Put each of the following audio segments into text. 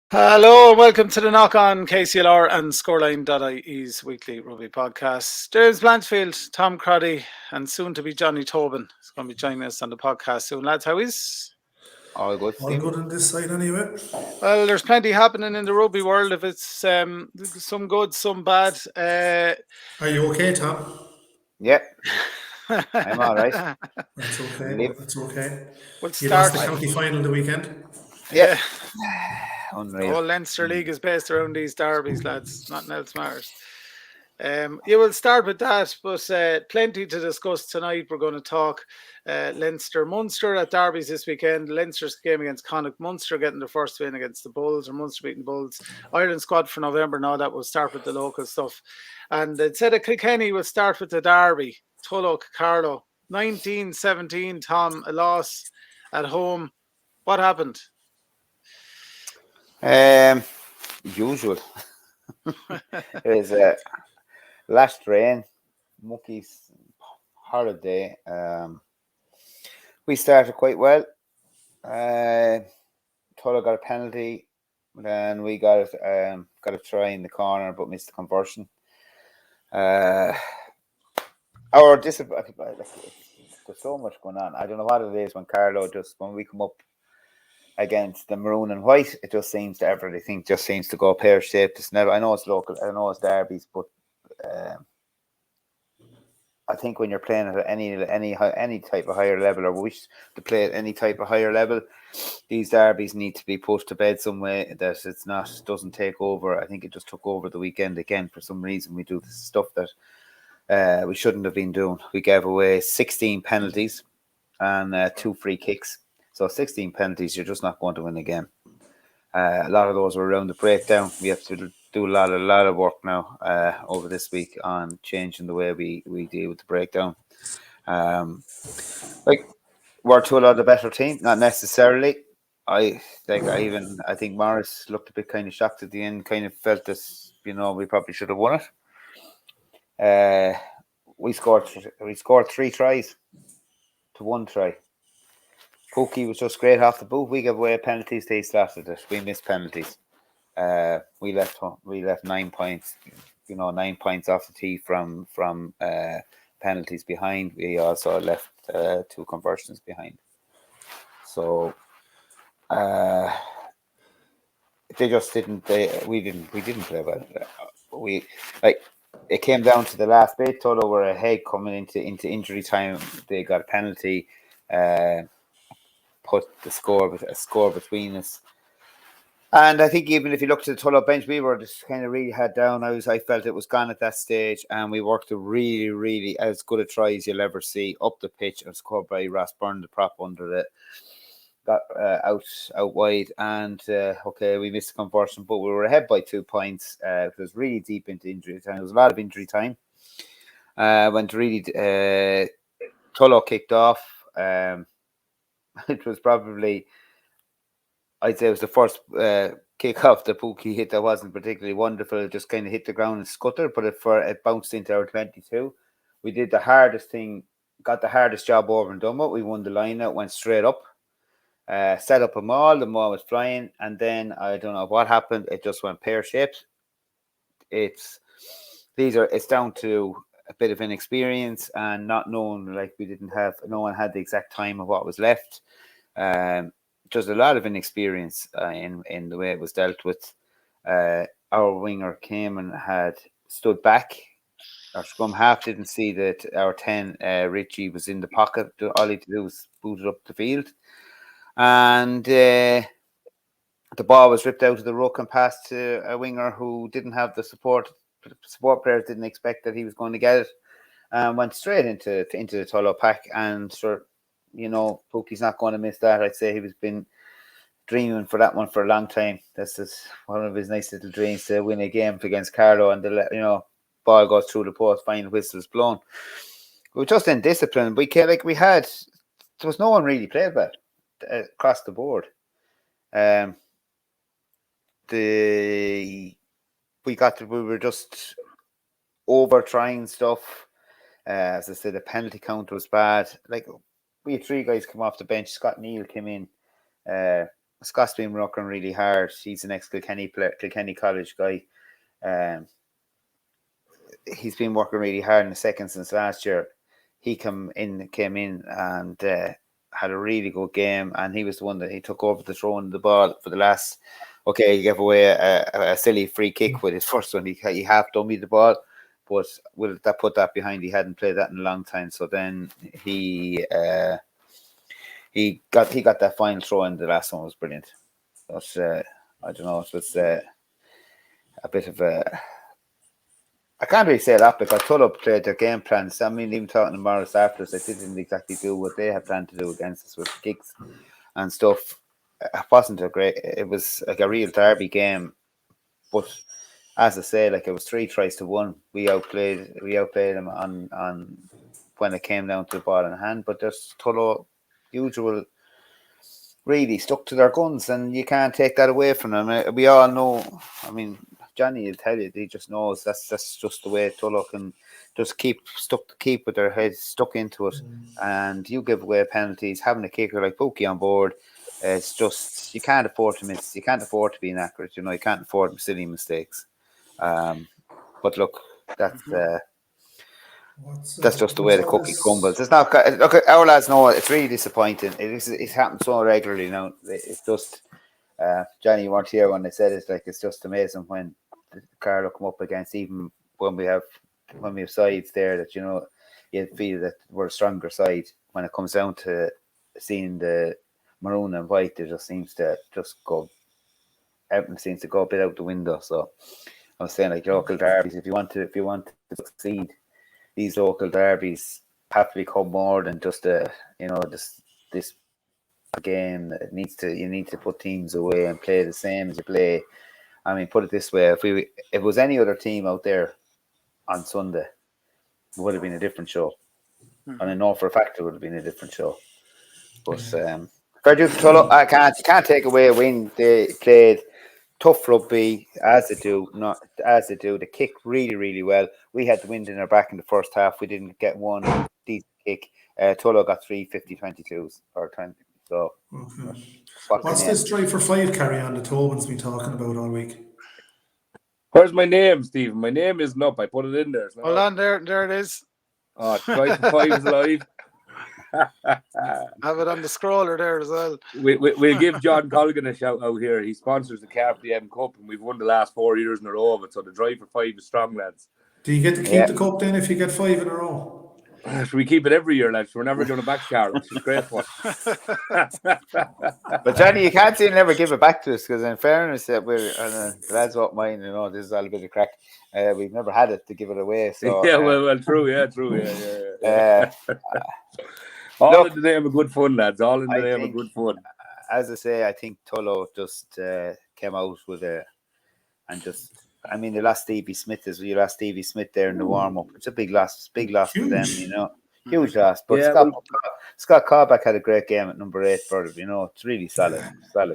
Hello and welcome to the Knock on KCLR and Scoreline.ie's weekly rugby podcast. There's Blanchfield, Tom Crotty, and soon to be Johnny Tobin is going to be joining us on the podcast soon. Lads, how is? All good, All Steve. good on this side anyway. Well, there's plenty happening in the rugby world. If it's some good, some bad. Are you okay, Tom? Yep, I'm all right. That's okay. Live. That's okay. We'll You lost start. the county final the weekend. Yep, Yeah, the unreal. whole Leinster League is based around these derbies, lads. Nothing else matters. You will start with that, but plenty to discuss tonight. We're going to talk Leinster Munster at derbies this weekend. Leinster's game against Connacht, Munster getting the first win against the Bulls, or Munster beating Bulls. Ireland squad for November now. That will start with the local stuff. And instead of Kilkenny, we'll start with the derby. Tullow, Carlow, 19-17. Tom, a loss at home. What happened? Usual. It was last rain, Mookie's holiday. We started quite well. Tullow got a penalty, then we got a try in the corner, but missed the conversion. Our disappointment. There's so much going on. I don't know what it is when we come up against the maroon and white, it just seems to everything just seems to go pear shaped. It's never. I know it's local. I know it's derbies, but I think when you're playing at any type of higher level, or wish to play at any type of higher level, these derbies need to be put to bed some way. That it's not doesn't take over. I think it just took over the weekend again for some reason. We do this stuff that we shouldn't have been doing. We gave away 16 penalties and 2 free kicks. So 16 penalties, you're just not going to win the game. A lot of those were around the breakdown. We have to do a lot of work now over this week on changing the way we deal with the breakdown. We're Tullow the better team, not necessarily. I think Morris looked a bit kind of shocked at the end. Kind of felt this, we probably should have won it. We scored 3 tries to 1 try. Pookie was just great off the boot. We gave away penalties. They started it. We missed penalties. We left 9 points. 9 points off the tee from penalties behind. We also left 2 conversions behind. So they just didn't. We didn't play well. It came down to the last bit. Tullow were ahead coming into injury time. They got a penalty. Put a score between us, and I think even if you look to the Tullow bench, we were just kind of really head down. I felt it was gone at that stage, and we worked a really, really as good a try as you'll ever see up the pitch. And scored by Byrne, the prop under it, got out wide, and we missed the conversion, but we were ahead by 2 points. It was really deep into injury time. There was a lot of injury time. When really Tullow kicked off. It was probably, I'd say it was the first kick off the Pookie hit that wasn't particularly wonderful. It just kind of hit the ground and scuttered, but it bounced into our 22. We did the hardest thing, got the hardest job over and done with. We won the line out, went straight up, set up a maul. The maul was flying, and then I don't know what happened. It just went pear shaped. It's down to a bit of inexperience and not knowing, no one had the exact time of what was left. Just a lot of inexperience in the way it was dealt with. Our winger came and had stood back. Our scrum half didn't see that our 10, Richie, was in the pocket. All he had to do was boot it up the field. And the ball was ripped out of the ruck and passed to a winger who didn't have the support. Support players didn't expect that he was going to get it, and went straight into the Tullow pack. And Pookie's not going to miss that. I'd say he was been dreaming for that one for a long time. This is one of his nice little dreams, to win a game against Carlow, and the ball goes through the post, final whistle's blown. We were just in discipline. There was no one really played well across the board. We were just over trying stuff. As I said, the penalty count was bad. We had 3 guys come off the bench. Scott Neal came in. Scott's been working really hard. He's an ex-Kilkenny Kilkenny College guy. He's been working really hard in the second since last year. He came in and had a really good game, and he was the one that he took over the throwing of the ball for the last. Okay, he gave away a silly free kick with his first one. He half dummied the ball, but will that put that behind? He hadn't played that in a long time. So then he got that final throw in. The last one was brilliant. But I don't know. It was a bit of a. I can't really say that because Tullow played their game plans. I mean, even talking to Morris afterwards, they didn't exactly do what they had planned to do against us with kicks and stuff. It wasn't a great. It was like a real derby game, but as I say, like it was 3 tries to 1. We outplayed them on when it came down to the ball in hand. But there's Tullow, usual, really stuck to their guns, and you can't take that away from them. We all know. I mean, Johnny will tell you, he just knows that's just the way Tullow can just keep with their heads stuck into it. And you give away penalties, having a kicker like Pookie on board, it's just you can't afford to miss. You can't afford to be inaccurate. You can't afford silly mistakes. But look, that's just the way the cookie crumbles. It's not. Look, our lads know it's really disappointing. It's happened so regularly now. It's just. Johnny, you weren't here when they said it. Like it's just amazing when Carlow come up against, even when we have sides there that you feel that we're a stronger side. When it comes down to seeing the maroon and white, it just seems to go. Everything seems to go a bit out the window. So I was saying, like local derbies, if you want to succeed, these local derbies have to become more than just this game. You need to put teams away and play the same as you play. I mean, put it this way: if it was any other team out there on Sunday, it would have been a different show. And I know for a fact it would have been a different show. But fair due to Tullow, you can't take away a win. They played tough rugby as they do. They kicked really, really well. We had the wind in our back in the first half. We didn't get one decent kick. Tullow got 3 50-22s or 20. So, what's this drive for 5 carry on that Tobin's been talking about all week? Where's my name, Stephen? My name isn't up. I put it in there. Hold on, there it is. Oh, drive for 5 is alive. Have it on the scroller there as well. We'll give John Colgan a shout out here. He sponsors the Carpe Diem Cup, and we've won the last 4 years in a row of it. So the drive for 5 is strong, lads. Do you get to keep the cup then if you get 5 in a row? We keep it every year, lads. We're never going to back Carlow. It's a great one. But Johnny, you can't say you never give it back to us because, in fairness, the lads won't mind. This is all a bit of crack. We've never had it to give it away. So yeah, well, true. Yeah. All in the name of good fun, lads. All in the name of good fun. As I say, I think Tullow just came out with I mean, they lost Stevie Smith as well. You lost Stevie Smith there in the warm-up. It's a big loss for them, Huge loss. But Scott Callback had a great game at number 8 for them, It's really solid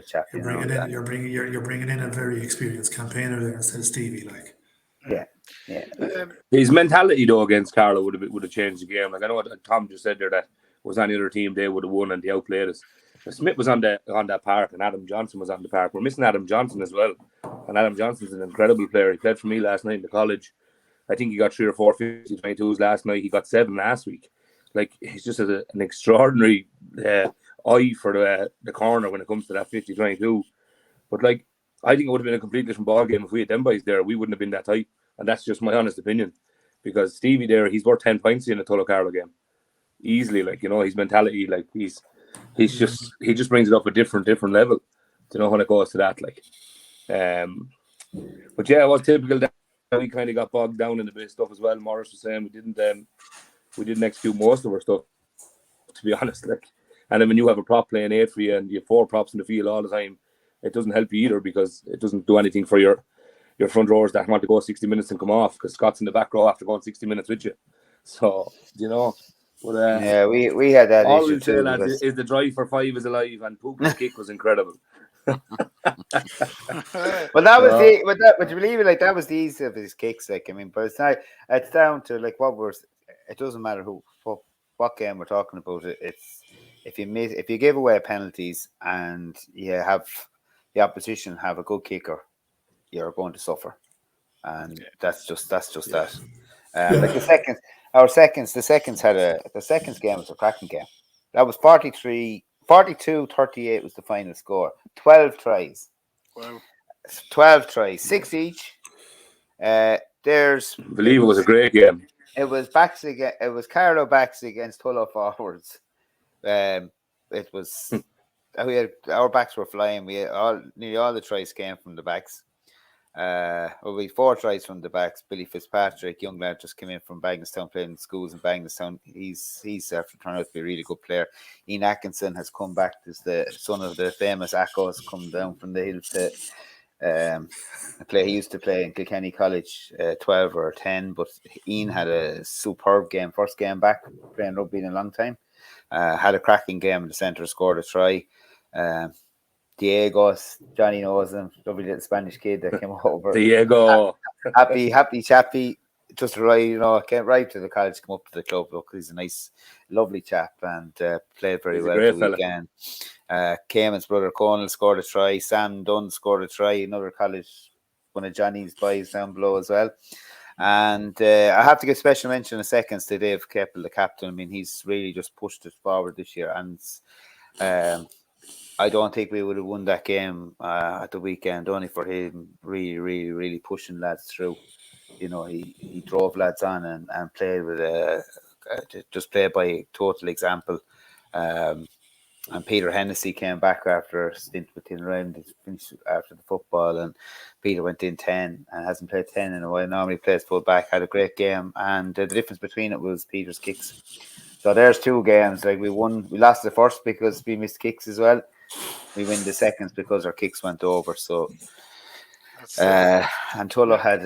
chap. You're bringing in a very experienced campaigner there instead of Stevie, like. Yeah. His mentality though against Carlow would have changed the game. Like I know what Tom just said there, that was any other team they would have won and they outplayed us. Smith was on that park and Adam Johnson was on the park. We're missing Adam Johnson as well. And Adam Johnson's an incredible player. He played for me last night in the college. I think he got 3 or 4 50-22s last night. He got 7 last week. Like he's just an extraordinary eye for the corner when it comes to that 50-22. But like I think it would have been a completely different ball game if we had them boys there. We wouldn't have been that tight. And that's just my honest opinion. Because Stevie there, he's worth 10 points in a Tullow Carlow game. Easily, his mentality, like he just brings it up a different level, when it goes to that, like. But yeah, it was typical that we kind of got bogged down in the bit of stuff as well. Morris was saying we didn't execute most of our stuff, to be honest, like. And then when you have a prop playing 8 for you and you have 4 props in the field all the time, it doesn't help you either because it doesn't do anything for your front rowers that want to go 60 minutes and come off because Scott's in the back row after going 60 minutes with you. So, But, we had that all issue we'll say, too. Lads, is the drive for 5 is alive and Pookie's kick was incredible. But that was but you believe it, like that was the ease of his kicks, like I mean, but it's down to like it doesn't matter what game we're talking about. It's if you give away penalties and you have the opposition have a good kicker, you're going to suffer, and that's just that. Like the seconds game was a cracking game. That was 42-38 was the final score. 12 tries. Wow. 12 tries, 6 each. I believe it was a great game. It was backs against. It was Carlow backs against Tullow forwards. It was. Our backs were flying. Nearly all the tries came from the backs. We had 4 tries from the backs. Billy Fitzpatrick, young lad, just came in from Bagnallstown, playing in schools in Bagnallstown. He's after turning out to be a really good player. Ian Atkinson has come back as the son of the famous Acco, has come down from the hills to play. He used to play in Kilkenny College, 12 or 10, but Ian had a superb game, first game back playing rugby in a long time. Had a cracking game in the centre, scored a try. Diego, Johnny knows him, lovely little Spanish kid that came over. Diego, happy chappy, just right, came right to the college, come up to the club. Look, he's a nice, lovely chap, and played very well the weekend. Cayman's brother Conal scored a try. Sam Dunn scored a try. Another college, one of Johnny's boys down below as well. And I have to give special mention in seconds to Dave Keppel, the captain. I mean, he's really just pushed it forward this year, and I don't think we would have won that game at the weekend only for him really pushing lads through. You know, he drove lads on and played with just played by total example. And Peter Hennessy came back after a stint within round. He finished after the football, and Peter went in 10 and hasn't played 10 in a while. Normally plays full back, had a great game, and the difference between it was Peter's kicks. So there's 2 games. Like we lost the first because we missed kicks as well. We win the seconds because our kicks went over. So, and Tullow had,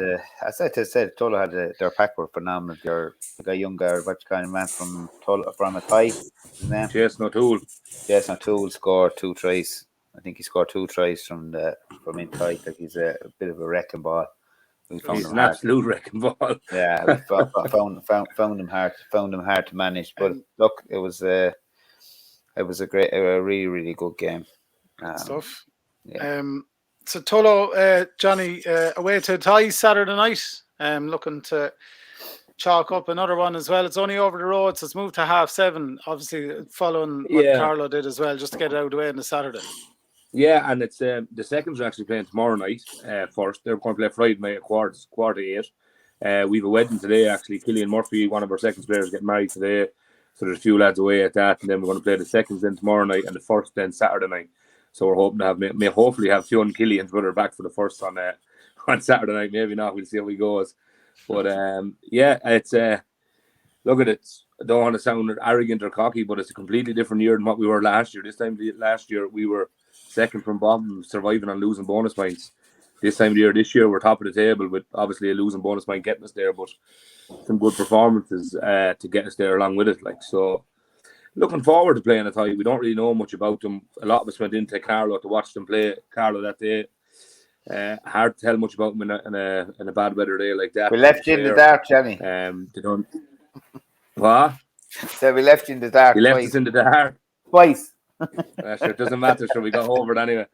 as I said, Tullow had their pack were phenomenal. The young guy, what kind of man from Athy, his name? Jason O'Toole scored 2 tries. I think he scored 2 tries from Athy. Like he's a bit of a wrecking ball. He's an absolute wrecking ball. Yeah, we found him hard to manage. But look, it was a really good game. Stuff. Yeah. So Tullow, Johnny, away to Athy Saturday night. Looking to chalk up another one as well. It's only over the road, so it's moved to 7:30. Obviously, following what Carlow did as well, just to get it out of the way on the Saturday. Yeah, and it's the seconds are actually playing tomorrow night. First, they're going to play Friday night at quarter 8. We have a wedding today. Actually, Killian Murphy, one of our seconds players, getting married today. So there's a few lads away at that, and then we're going to play the seconds then tomorrow night and the first then Saturday night. So we're hoping to hopefully have Fionn Killian's brother back for the first on Saturday night. Maybe not. We'll see how he goes. But it's look at it. I don't want to sound arrogant or cocky, but it's a completely different year than what we were last year. This time last year we were second from bottom, surviving on losing bonus points. This time of the year, this year, we're top of the table with obviously a losing bonus point getting us there, but some good performances to get us there along with it. Like, so, looking forward to playing Athy. We don't really know much about them. A lot of us went into Carlow to watch them play Carlow that day. Hard to tell much about them in a bad weather day like that. We left you in the dark, Johnny. They don't. What? So we left you in the dark. You left us in the dark twice. Sure, it doesn't matter. So we got over it anyway.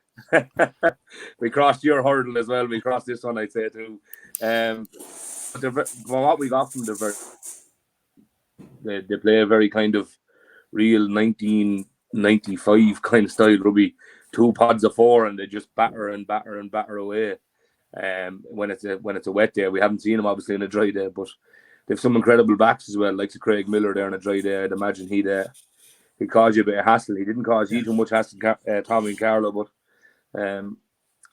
We crossed your hurdle as well. We crossed this one, I'd say too. From what we got from they play a very kind of real 1995 kind of style rugby. 2 pods of 4, and they just batter away. When it's a wet day, we haven't seen them obviously in a dry day, but they've some incredible backs as well, like Craig Miller there on a dry day. I'd imagine he'd cause you a bit of hassle. He didn't cause you too much hassle, Tommy and Carlow, but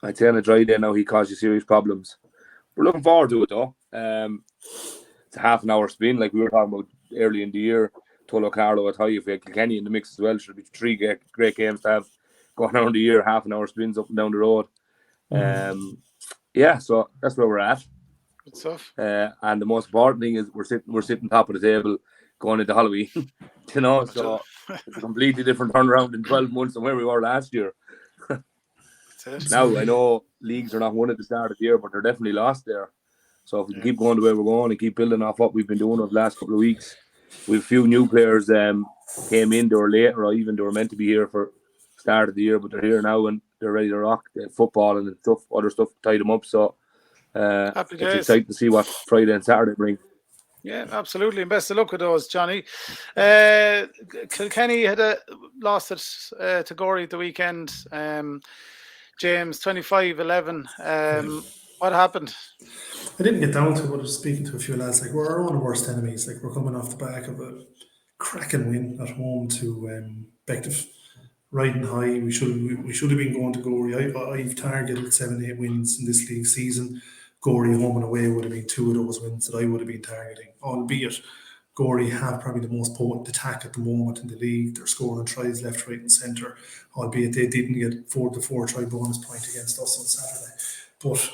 I'd say on a dry day now he caused you serious problems. We're looking forward to it though. It's a half an hour spin, like we were talking about early in the year. Tullow, Carlow, Athy, if we had Kilkenny in the mix as well, should be 3 great games to have going around the year. Half an hour spins up and down the road. So that's where we're at. Good stuff. And the most important thing is we're sitting top of the table going into Halloween. So it's a completely different turnaround in 12 months than where we were last year. Now I know leagues are not won at the start of the year, but they're definitely lost there. So if we can keep going the way we're going and keep building off what we've been doing over the last couple of weeks, we've few new players came in. They were late, or even they were meant to be here for start of the year, but they're here now and they're ready to rock. Football and other stuff tied them up. So Happy it's days. exciting to see what Friday and Saturday bring. Yeah, absolutely. And best of luck with those, Johnny. Kilkenny had lost it to Gorey at the weekend. James, 25-11. What happened? I didn't get down to it, but I was speaking to a few lads. Like, we're our own worst enemies. Like, we're coming off the back of a cracking win at home to Bective, riding high. We should have been going to Gorey. I've targeted 7-8 wins in this league season. Gorey home and away would have been 2 of those wins that I would have been targeting, albeit Gorey have probably the most potent attack at the moment in the league. They're scoring tries left, right and centre, albeit they didn't get 4 try bonus point against us on Saturday. But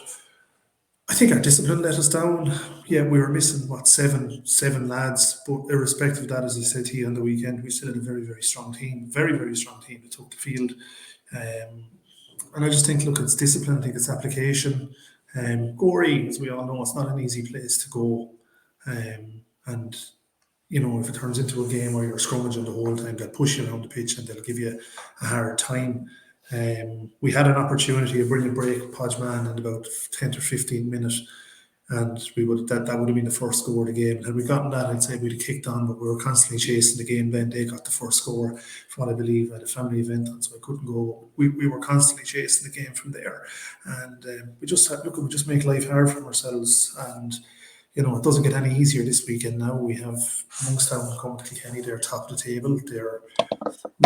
I think our discipline let us down. Yeah, we were missing, seven lads, but irrespective of that, as I said to you on the weekend, we still had a very, very strong team, very, very strong team that took the field. And I just think, look, it's discipline, I think it's application. Gorey, as we all know, it's not an easy place to go. And you know, if it turns into a game where you're scrummaging the whole time, they'll push you around the pitch and they'll give you a hard time. We had an opportunity, a brilliant break, Podgeman, in about 10 to 15 minutes, and that would have been the first score of the game. Had we gotten that, I'd say we'd have kicked on, but we were constantly chasing the game. Then they got the first score from what I believe at a family event, and so I couldn't go. We were constantly chasing the game from there, and we just had, look, we just make life hard for ourselves. And you know, it doesn't get any easier this weekend now. We have Monkstown coming to Kilkenny. They're top of the table. They're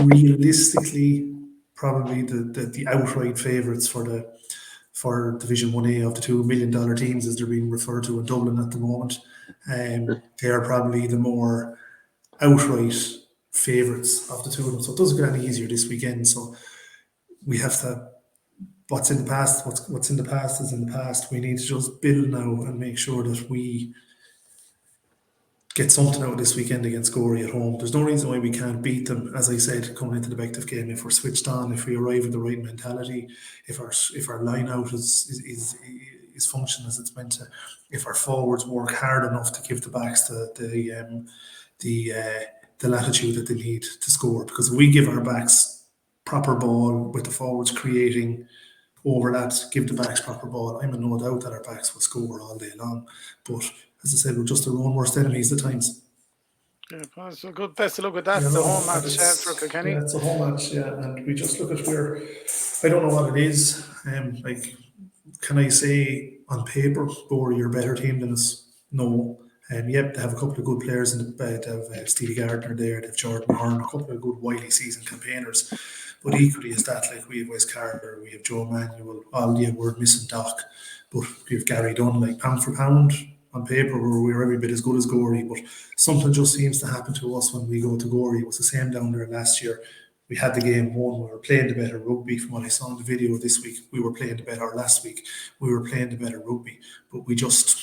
realistically probably the outright favourites for Division 1A of the $2 million teams, as they're being referred to in Dublin at the moment. They are probably the more outright favourites of the two of them. So it doesn't get any easier this weekend. So we have to, what's in the past is in the past. We need to just build now and make sure that we get something out of this weekend against Gorey at home. There's no reason why we can't beat them, as I said, coming into the Bective game, if we're switched on, if we arrive at the right mentality, if our line out is functioning as it's meant to, if our forwards work hard enough to give the backs the latitude that they need to score. Because if we give our backs proper ball with the forwards creating over that, give the backs proper ball, I'm in no doubt that our backs will score all day long. But as I said, we're just our own worst enemies at times. Yeah, so good. Best of luck with that. The home match for Kilkenny. Yeah, it's a home match, yeah. And we just look at where, I don't know what it is. Like, can I say on paper, Gorey, you're a better team than us? No. Yep, they have a couple of good players in the bed. They have Stevie Gardner there, they have Jordan Hearn, a couple of good wily season campaigners. But equally as that, like, we have Wes Carter, we have Joe Manuel, we're missing Doc, but we have Gary Dunn. Like, pound for pound, on paper, we're every bit as good as Gorey, but something just seems to happen to us when we go to Gorey. It was the same down there last year. We had the game won. We were playing the better rugby. From what I saw in the video this week, we were playing the better. Last week, we were playing the better rugby, but we just,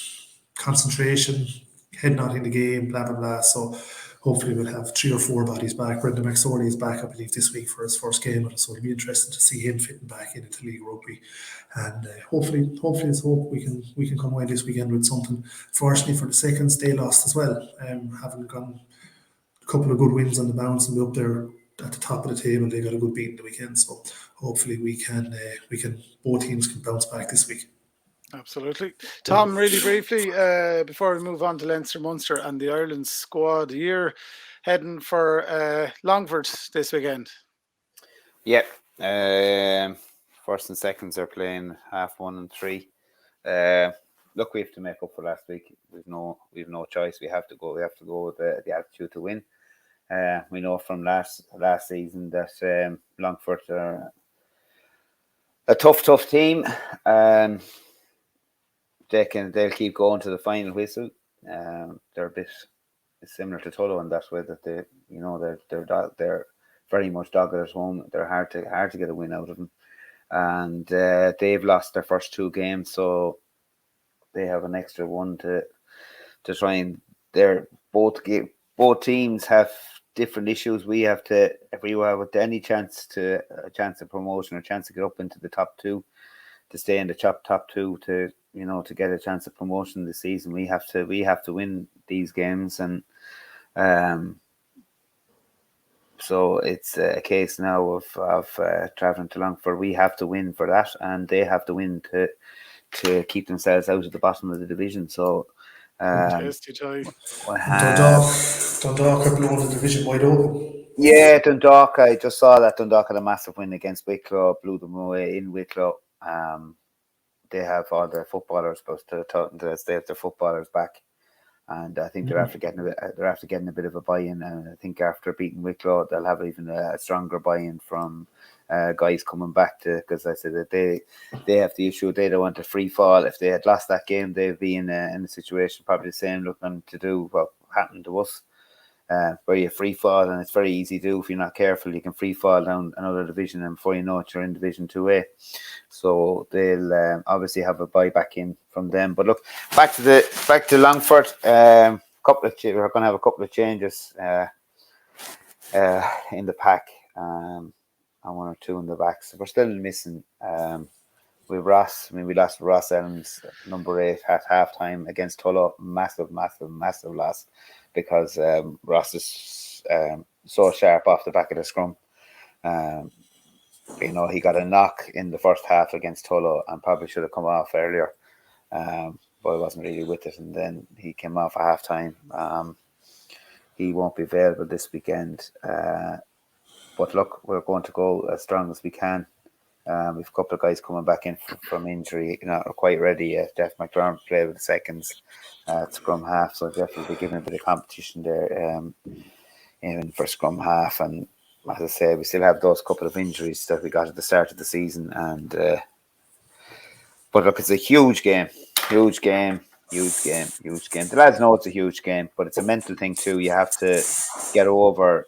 concentration, head not in the game, blah, blah, blah. So hopefully we'll have 3 or 4 bodies back. Brendan McSorley is back, I believe, this week for his first game with us, so it'll be interesting to see him fitting back into league rugby. And hopefully let's hope we can come away this weekend with something. Fortunately for the seconds, they lost as well. Having gone a couple of good wins on the bounce and be up there at the top of the table, they got a good beat in the weekend. So hopefully we can both teams can bounce back this week. Absolutely. Tom, really briefly, before we move on to Leinster Munster and the Ireland squad, you're heading for Longford this weekend. Yep. First and seconds are playing 1/2 and 3. Look, we have to make up for last week. We've no choice. We have to go. We have to go with the attitude to win. We know from last season that Longford are a tough team. They'll keep going to the final whistle. They're a bit similar to Tullow in that way, that they're very much dogged at home. They're hard to get a win out of them, and they've lost their first 2 games, so they have an extra one to try and. Both teams have different issues. We have to, if we have any chance of promotion or chance to get up into the top 2, to stay in the top 2, to get a chance of promotion this season, we have to win these games, and So it's a case now of travelling to Longford. We have to win for that, and they have to win to keep themselves out of the bottom of the division. So Tasty tie. Dundalk are blowing the division wide open. Yeah, Dundalk. I just saw that Dundalk had a massive win against Wicklow, blew them away in Wicklow. They have all their footballers, but they have their footballers back, and I think they're after getting a bit of a buy-in. And I think after beating Wicklow, they'll have even a stronger buy-in from guys coming back to, because I said that they have the issue, they don't want a free fall. If they had lost that game, they'd be in a situation probably the same, looking to do what happened to us. Where you free fall, and it's very easy to do if you're not careful. You can free fall down another division, and before you know it, you're in Division 2A. So they'll obviously have a buy back in from them. But look, back to Longford. We're going to have a couple of changes in the pack, and one or two in the back. So we're still missing. With Ross, we lost Ross Elms, number 8, at halftime against Tullow. Massive loss, because Ross is so sharp off the back of the scrum. He got a knock in the first half against Tullow and probably should have come off earlier, but I wasn't really with it. And then he came off at halftime. He won't be available this weekend. But look, we're going to go as strong as we can. We've a couple of guys coming back in from injury, not quite ready yet. Jeff McDermott played with the seconds at scrum half, so Jeff will be given a bit of competition there in for scrum half. And as I say, we still have those couple of injuries that we got at the start of the season. And but look, it's a huge game. The lads know it's a huge game, but it's a mental thing too. You have to get over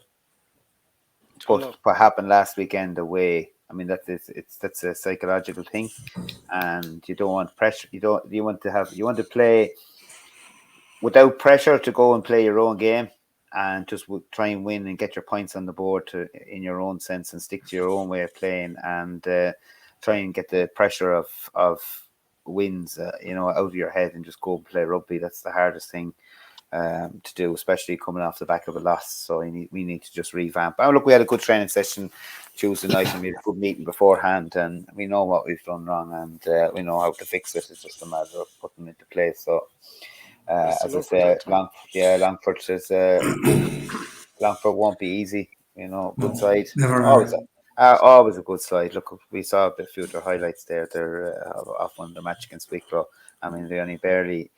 what happened last weekend away. I mean, that's a psychological thing, and you don't want pressure. You want to play without pressure, to go and play your own game, and just try and win and get your points on the board in your own sense, and stick to your own way of playing, and try and get the pressure of wins, out of your head, and just go and play rugby. That's the hardest thing to do, especially coming off the back of a loss. So we need to just revamp. Oh, look, we had a good training session Tuesday night, and we had a good meeting beforehand, and we know what we've done wrong, and we know how to fix it. It's just a matter of putting it into place. So as I say, Longford is Longford won't be easy. Good side. Always a good side. Look, we saw a few of their highlights there. They're off on the match against Wicklow. I mean, they only barely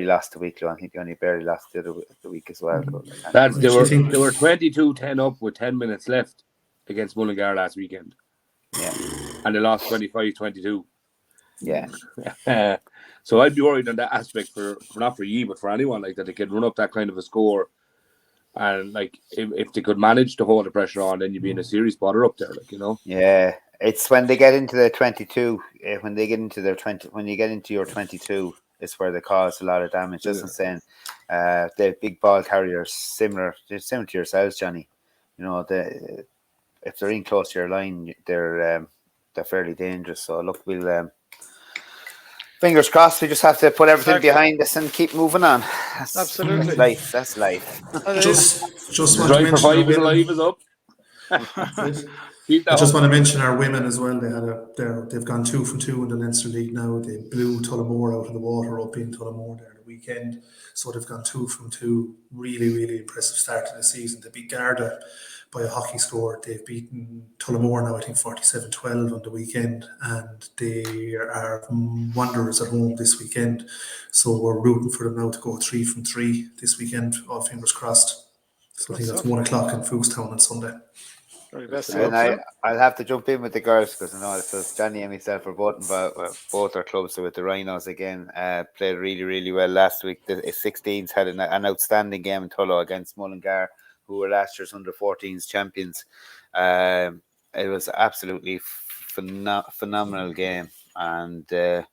lost to Wicklow. I think they only barely lost the week as well. They were 22-10 up with 10 minutes left against Mullingar last weekend. Yeah. And they lost 25-22. Yeah. So I'd be worried on that aspect for not for you, but for anyone, like that they could run up that kind of a score. And like if they could manage to hold the pressure on, then you'd be in a serious bother up there, Yeah, it's when they get into their 22, when they get into their 20, when you get into your 22, it's where they cause a lot of damage. Just saying, they're big ball carriers, similar to yourselves, Johnny. If they're in close to your line, they're fairly dangerous. So look, we'll. Fingers crossed. We just have to put everything behind us and keep moving on. Absolutely, that's life. Just want to mention our women. Is up. I just want to mention our women as well. They've gone 2 from 2 in the Leinster League now. They blew Tullamore out of the water up in Tullamore there the weekend. So they've gone 2 from 2. Really, really impressive start to the season. They beat Garda by a hockey score. They've beaten Tullamore now, I think 47-12 on the weekend, and they are Wanderers at home this weekend. So we're rooting for them now to go 3 from 3 this weekend. All fingers crossed. So I think that's 1 o'clock in Fookstown on Sunday. And I'll have to jump in with the girls, because I know it's Johnny and myself are both our clubs. So with the Rhinos again, played really, really well last week. The 16s had an outstanding game in Tullow against Mullingar, who were last year's under-14s champions. It was absolutely phenomenal game, and the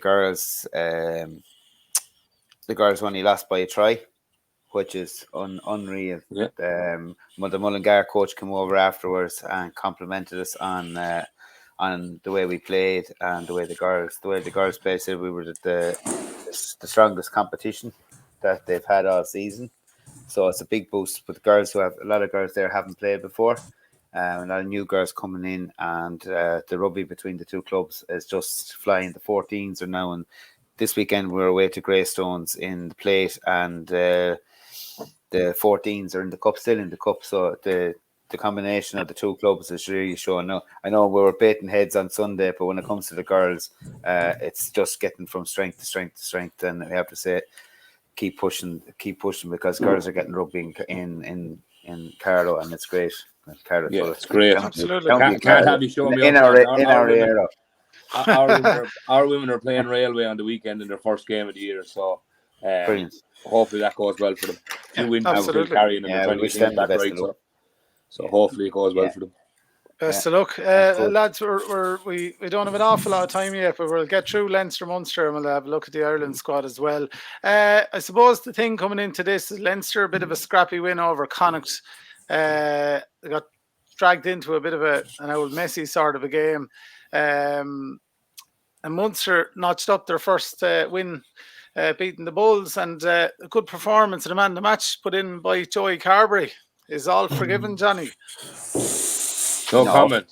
girls only lost by a try, which is unreal. Yeah. When the Mullingar coach came over afterwards and complimented us on the way we played and the way the girls played, said we were the strongest competition that they've had all season. So it's a big boost. But the girls a lot of girls there haven't played before. A lot of new girls coming in, and the rugby between the two clubs is just flying. The 14s are now, and this weekend we're away to Greystones in the plate, and the 14s are in the cup, still in the cup. So the combination of the two clubs is really showing. Now, I know we were baiting heads on Sunday, but when it comes to the girls, it's just getting from strength to strength to strength, and we have to say, keep pushing, because girls are getting rugby in Carlow, and it's great. Carlow, yeah, it's great. Absolutely. Can't have you show me in up our women, era. our women are playing Railway on the weekend in their first game of the year, so Brilliant. hopefully that goes well for them. Few wins absolutely. carrying them, Yeah, trying to we get things wish them the back best right. of luck. So hopefully it goes well for them. Best of luck. Lads, we don't have an awful lot of time yet, but we'll get through Leinster Munster and we'll have a look at the Ireland squad as well. I suppose the thing coming into this is Leinster, a bit of a scrappy win over Connacht. They got dragged into a bit of an old messy sort of a game. And Munster notched up their first win, beating the Bulls, and a good performance. And the man of the match put in by Joey Carberry. Is all forgiven, Johnny? No comment.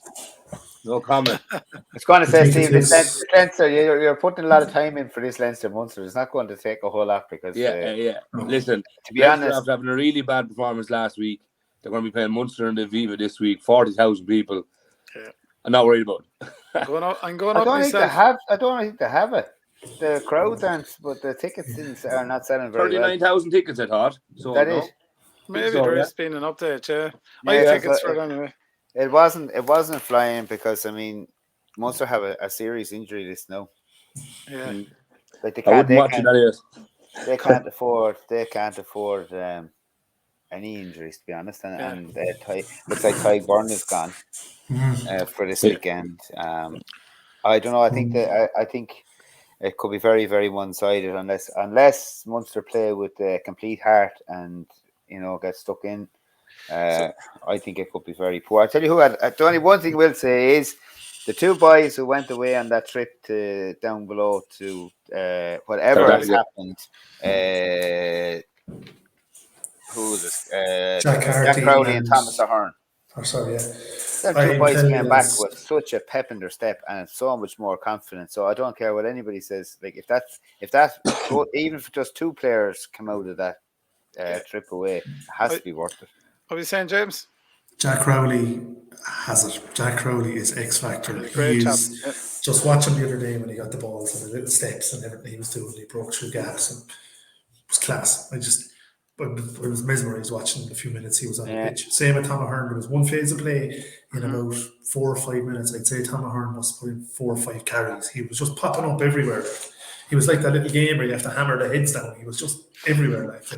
I was going to say, Steve, this Leinster, you're putting a lot of time in for this Leinster Munster. It's not going to take a whole lot because Listen, to be Leinster honest, after having a really bad performance last week, they're going to be playing Munster in the Viva this week. 40,000 people. Yeah. I'm not worried about it. I'm going up myself. I don't think they have it. The crowds aren't, but the tickets are not selling very 39,000 tickets, I thought. So that is. Maybe there has been an update, I have tickets for it anyway. It wasn't flying because, I mean, Munster have a serious injury list now. Yeah. Like I wouldn't watch it anyways. They can't afford any injuries, to be honest. And looks like Byrne is gone for this weekend. I don't know. I think it could be very, very one-sided unless Munster play with a complete heart and get stuck in. I think it could be very poor. I tell you who. The only one thing we'll say is the two boys who went away on that trip to down below to whatever has happened. Who was this? Jack Crowley and Thomas Ahern. Oh, sorry, yeah. Them two boys came back with such a pep in their step and so much more confidence. So I don't care what anybody says. Like if that even if just two players come out of that trip away, it has to be worth it. What are you saying, James? Jack Crowley has it. Jack Crowley is X Factor. Just watching the other day when he got the balls and the little steps and everything he was doing, he broke through gaps and it was class. I was mesmerised watching the few minutes he was on the pitch. Same with Tom Ahern. There was one phase of play in about 4 or 5 minutes. I'd say Tom Ahern must put in 4 or 5 carries. He was just popping up everywhere. He was like that little game where you have to hammer the heads down. He was just everywhere, That's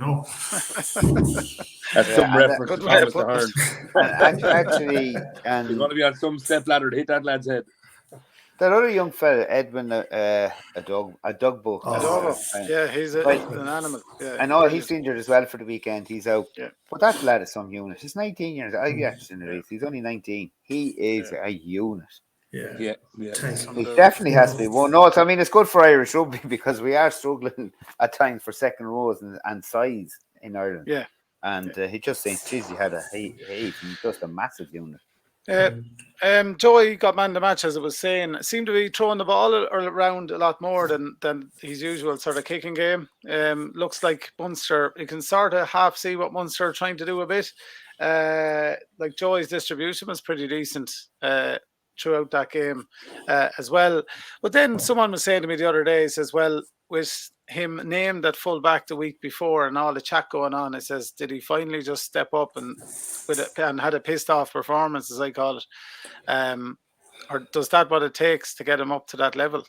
some reference to Thomas Ahern. Actually, and he's going to be on some step ladder to hit that lad's head. That other young fella, Edwin, a Dugbo. He's an animal. Yeah, I know he's injured as well for the weekend. He's out. Yeah. But that lad is some unit. He's 19 years old. He's only 19. He is a unit. Yeah. He definitely has to be one. No, I mean, it's good for Irish rugby because we are struggling at times for second rows and size in Ireland. Yeah. And he just thinks, geez, he's just a massive unit. Joey got man of the match, as I was saying. Seemed to be throwing the ball around a lot more than his usual sort of kicking game. Looks like Munster, you can sort of half see what Munster are trying to do a bit. Like Joey's distribution was pretty decent throughout that game as well. But then someone was saying to me the other day, says, well, with him named at full back the week before and all the chat going on, it says, did he finally just step up and had a pissed off performance, as I call it? Or does that what it takes to get him up to that level?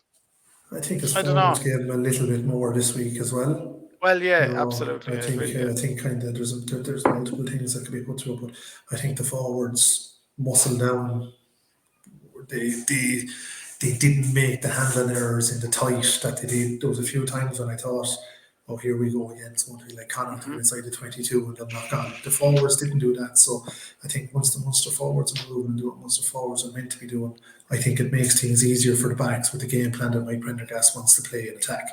I think his forwards gave him a little bit more this week as well. Well, yeah, absolutely. I think kind of there's multiple things that can be put through, but I think the forwards muscled down. They didn't make the handling errors in the tight that they did. There was a few times when I thought, oh, here we go again. It's going to be like Connacht inside the 22 and they'll knock on. The forwards didn't do that. So I think once the Munster forwards are moving and do what Munster forwards are meant to be doing, I think it makes things easier for the backs with the game plan that Mike Prendergast wants to play and attack.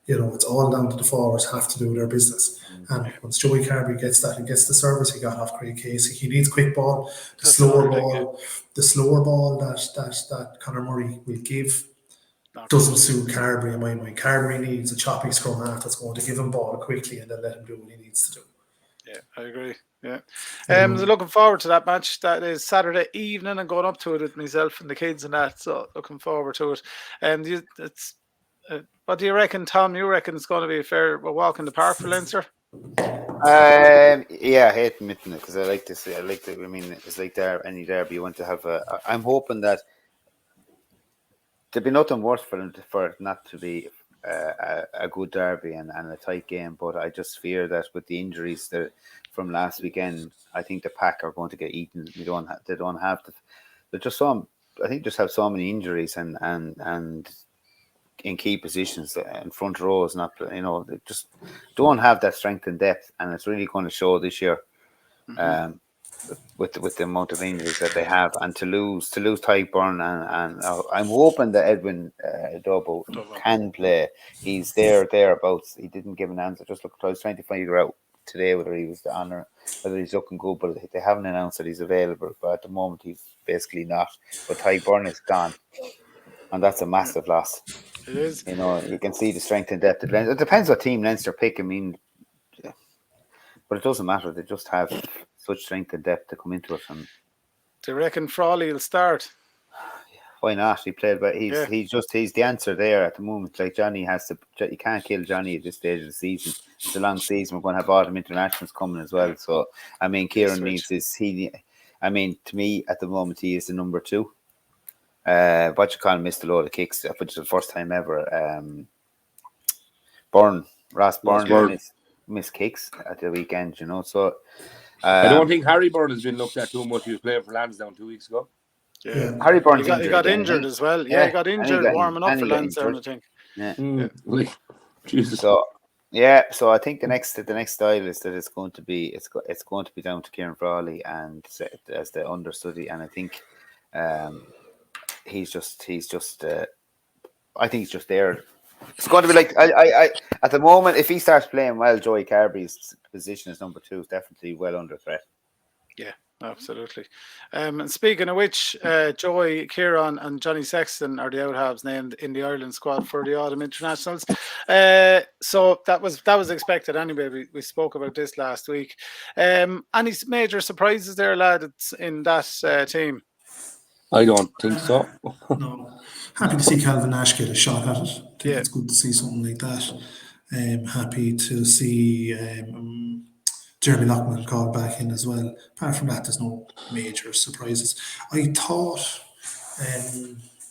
it's all down to the forwards have to do their business. And once Joey Carberry gets that and gets the service he got off Craig Casey, he needs quick ball, the slower ball that Conor Murray will give doesn't suit Carberry in my mind. Carberry needs a choppy scrum half that's going to give him ball quickly and then let him do what he needs to do. Yeah, I agree. Yeah. So looking forward to that match. That is Saturday evening and going up to it with myself and the kids and that. So looking forward to it. It's what do you reckon, Tom? You reckon it's going to be a fair walk in the park for Leinster? Yeah, I hate admitting it because I like to see. I mean, it's like any derby you want to have. I'm hoping that there'd be nothing worse for it not to be a good derby and a tight game. But I just fear that with the injuries from last weekend, I think the pack are going to get eaten. They don't have to. They're just some. I think just have so many injuries and in key positions in front rows. They just don't have that strength and depth, and it's really going to show this year. With the amount of injuries that they have, and to lose Byrne and I'm hoping that Edwin Dobbo can play. He's thereabouts. He didn't give an answer. I was trying to figure out today whether he was the honour, whether he's looking good, but they haven't announced that he's available. But at the moment, he's basically not. But Byrne is gone, and that's a massive loss. It is. You can see the strength and depth of Leinster. It depends what team Leinster pick. I mean, but it doesn't matter. They just have such strength and depth to come into it. And do you reckon Frawley will start? Why not? He played, but he's the answer there at the moment. Like Johnny has to, you can't kill Johnny at this stage of the season. It's a long season. We're going to have autumn internationals coming as well. So I mean, Kieran needs this. I mean, to me at the moment he is the number 2. Missed a load of kicks, which is the first time ever. Ross Byrne missed kicks at the weekend, So I don't think Harry Byrne has been looked at too much. He was playing for Lansdowne 2 weeks ago. Yeah, Harry Byrne he got injured as well. Yeah, he got injured warming up for Lansdowne, I think. Yeah. Jesus. So I think the next style is that it's going to be down to Kieran Frawley and as the understudy, and I think he's just I think he's just there. It's going to be like I at the moment, if he starts playing well, Joey Carberry's position as number 2 is definitely well under threat. Yeah, absolutely. And speaking of which, Joey, Kieran and Johnny Sexton are the out-halves named in the Ireland squad for the autumn internationals. So that was expected anyway. We spoke about this last week. Any major surprises there, lad, in that team? I don't think so. No. Happy to see Calvin Nash get a shot at it. I think it's good to see something like that. Happy to see Jeremy Lockman called back in as well. Apart from that, there's no major surprises. I thought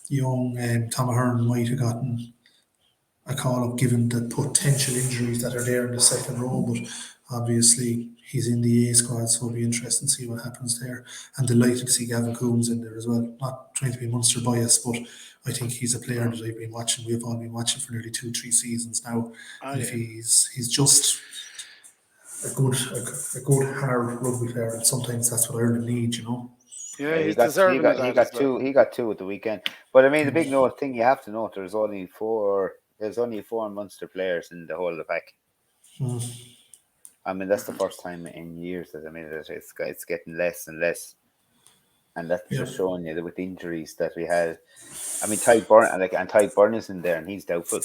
young Tom Ahern might have gotten a call up given the potential injuries that are there in the second row, but obviously he's in the A squad, so it'll be interesting to see what happens there. And delighted to see Gavin Coombs in there as well. Not trying to be Munster biased, but I think he's a player that I've been watching. We've all been watching for nearly 2-3 seasons now. And if he's just a good hard rugby player, and sometimes that's what Ireland needs, Yeah, he's deserving of that. He got 2 at the weekend. But I mean, the big thing you have to note, there's only 4 Munster players in the whole of the pack. I mean, that's the first time in years that it's getting less and less, and that's just showing you that with injuries that we had. I mean, Ty Byrne is in there, and he's doubtful.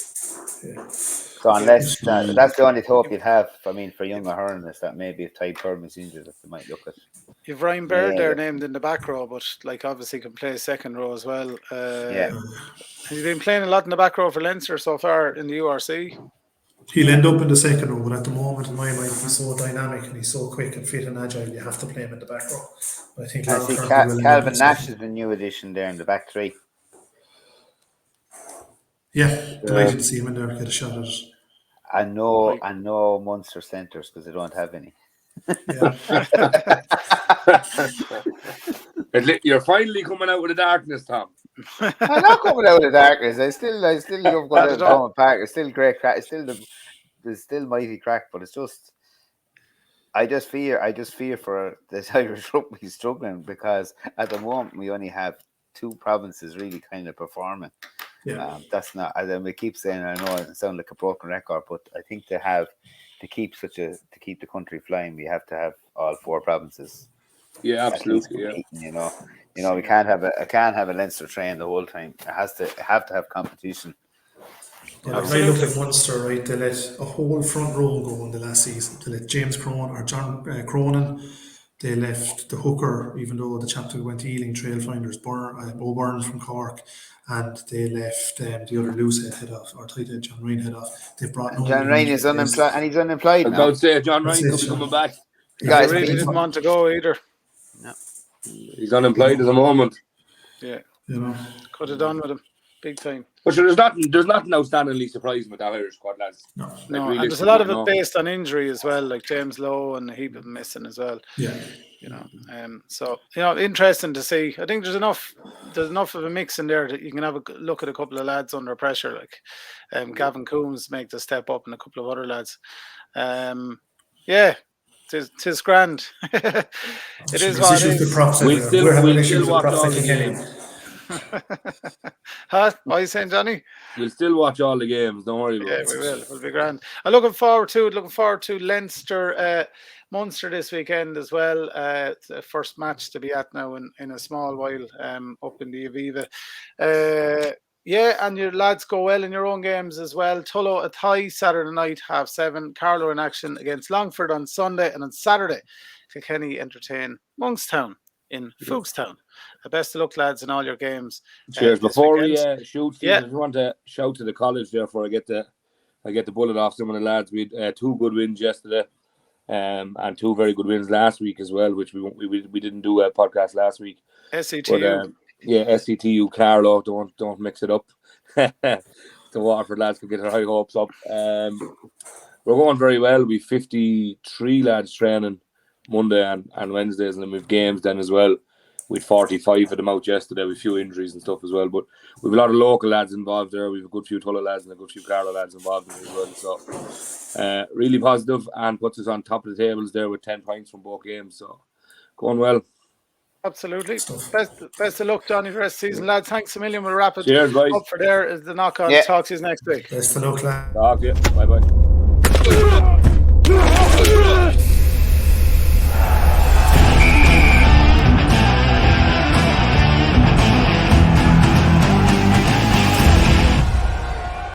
Yeah. So unless that's the only hope you'd have. I mean, for young Ahern is that maybe if Ty Byrne is injured, that they might look at. You've Ryan Baird there named in the back row, but obviously can play second row as well. He's been playing a lot in the back row for Leinster so far in the URC. He'll end up in the second row, but at the moment, in my mind, he's so dynamic and he's so quick and fit and agile. You have to play him in the back row. But I think Calvin Nash is the new addition there in the back 3. Yeah, delighted to see him in there get a shot at it. And no Munster centres because they don't have any. You're finally coming out of the darkness, Tom. I'm not coming out of the darkness. I still love going out of the park. It's still great crack. There's still mighty crack, but it's just I just fear for this Irish rugby struggling because at the moment we only have 2 provinces really kind of performing, Yeah. That's not. And then we keep saying, I know it sounds like a broken record, but I think to keep the country flying, we have to have all 4 provinces. Yeah, At least absolutely. Yeah. competing, we can't have a Leinster train the whole time. It have to have competition. Yeah, like I look at Munster, right? They let a whole front row go in the last season. They let James Cronin or John Cronin. They left the hooker, even though the chap who went to Ealing Trailfinders, Byrne from Cork, and they left the other loose head off, or tight head, John Ryan head off. They've brought John Ryan is unemployed, and he's unemployed now. I would say John Ryan could be coming back. Guys, he really didn't want to go either. No. He's unemployed at the moment. Yeah, You know, could have done with him big time. But sure, there's nothing outstandingly surprising with that Irish squad, lads. no. No, and there's a lot of it based on injury as well, like James Lowe and a heap of them missing as well. Yeah. So interesting to see. I think there's enough of a mix in there that you can have a look at a couple of lads under pressure, like Gavin Coombs make the step up and a couple of other lads. Tis grand. It is what it is. We're having issues with props in Kilkenny. Huh? What are you saying, Johnny? We'll still watch all the games. Don't worry about it. Yeah, we will. It'll be grand. I'm looking forward to it. Looking forward to Leinster, Munster this weekend as well. It's the first match to be at now in a small while. Up in the Aviva. And your lads go well in your own games as well. Tullow Athy Saturday night 7:30. Carlow in action against Longford on Sunday, and on Saturday, Kilkenny entertain Monkstown in Foogstown. Best of luck, lads, in all your games. Cheers. Before we shoot, I just want to shout to the college there before I get the bullet off some of the lads. We had 2 good wins yesterday, and 2 very good wins last week as well, which we didn't do a podcast last week. SCTU. SCTU Carlow. Don't mix it up. The Waterford lads could get their high hopes up. We're going very well. We've 53 lads training Monday and Wednesdays, and then we've games then as well. We'd 45 of them out yesterday with a few injuries and stuff as well. But we've a lot of local lads involved there. We've a good few Tullow lads and a good few Carlow lads involved in it as well. So really positive and puts us on top of the tables there with 10 points from both games. So going well. Absolutely. Best of luck, Johnny, for the rest of the season, lads. Thanks a million. We'll wrap it up for there. Is the knock on. Talk to you next week. Best of luck, lads. Talk to you. Bye-bye.